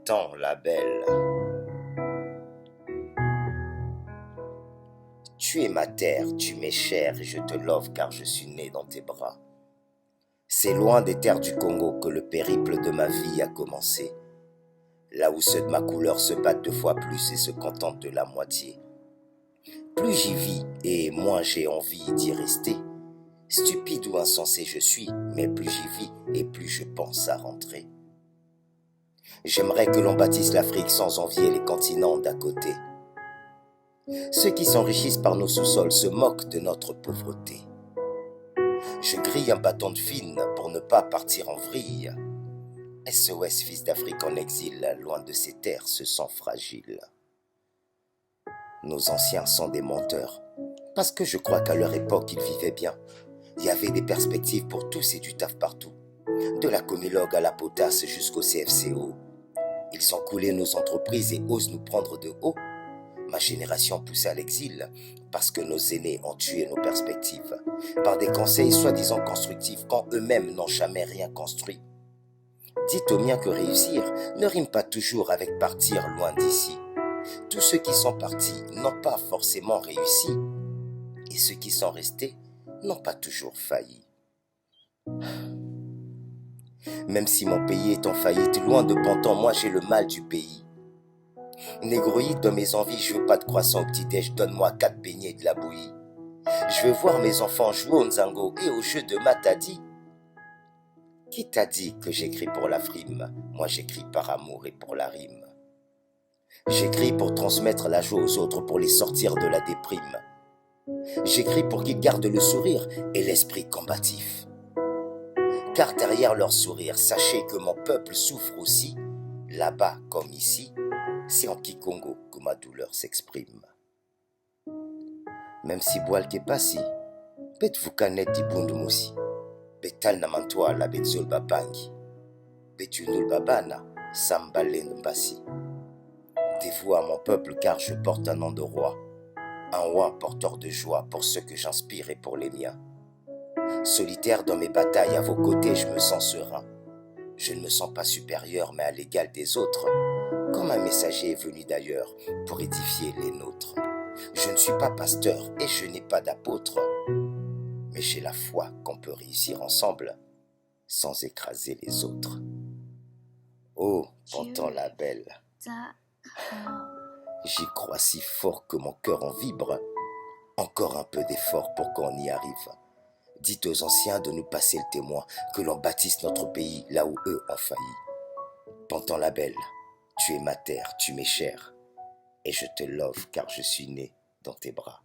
Pantan la belle. Tu es ma terre, tu m'es chère et je te love car je suis né dans tes bras. C'est loin des terres du Congo que le périple de ma vie a commencé. Là où ceux de ma couleur se battent 2 fois plus et se contentent de la moitié. Plus j'y vis et moins j'ai envie d'y rester. Stupide ou insensé je suis, mais plus j'y vis et plus je pense à rentrer. J'aimerais que l'on bâtisse l'Afrique sans envier les continents d'à côté. Ceux qui s'enrichissent par nos sous-sols se moquent de notre pauvreté. Je grille un bâton de fine pour ne pas partir en vrille. SOS fils d'Afrique en exil, loin de ces terres se sent fragile. Nos anciens sont des menteurs, parce que je crois qu'à leur époque ils vivaient bien. Il y avait des perspectives pour tous et du taf partout. De la Comilogue à la potasse jusqu'au CFCO. Ils ont coulé nos entreprises et osent nous prendre de haut. Ma génération poussée à l'exil parce que nos aînés ont tué nos perspectives par des conseils soi-disant constructifs quand eux-mêmes n'ont jamais rien construit. Dites aux miens que réussir ne rime pas toujours avec partir loin d'ici. Tous ceux qui sont partis n'ont pas forcément réussi et ceux qui sont restés n'ont pas toujours failli. Même si mon pays est en faillite, loin de Pantan, moi j'ai le mal du pays. Négroïde dans mes envies, je veux pas de croissant au petit-déj, donne-moi 4 beignets et de la bouillie. Je veux voir mes enfants jouer au nzango et au jeu de matadi. Qui t'a dit que j'écris pour la frime? Moi j'écris par amour et pour la rime. J'écris pour transmettre la joie aux autres, pour les sortir de la déprime. J'écris pour qu'ils gardent le sourire et l'esprit combatif. Car derrière leur sourire, sachez que mon peuple souffre aussi, là-bas comme ici. C'est en Kikongo que ma douleur s'exprime. Même si boal ke pasi, bet vukanet di bundu mosi, betal na mantoa la betzol babangi, betunul babana, sambalen mbasi. Dévoué à mon peuple car je porte un nom de roi, un roi porteur de joie pour ceux que j'inspire et pour les miens. Solitaire dans mes batailles, à vos côtés je me sens serein. Je ne me sens pas supérieur mais à l'égal des autres, comme un messager est venu d'ailleurs pour édifier les nôtres. Je ne suis pas pasteur et je n'ai pas d'apôtre, mais j'ai la foi qu'on peut réussir ensemble sans écraser les autres. Oh, Pantan la belle, j'y crois si fort que mon cœur en vibre. Encore un peu d'effort pour qu'on y arrive. Dites aux anciens de nous passer le témoin, que l'on bâtisse notre pays là où eux ont failli. Pantan la belle, tu es ma terre, tu m'es chère, et je te love car je suis né dans tes bras.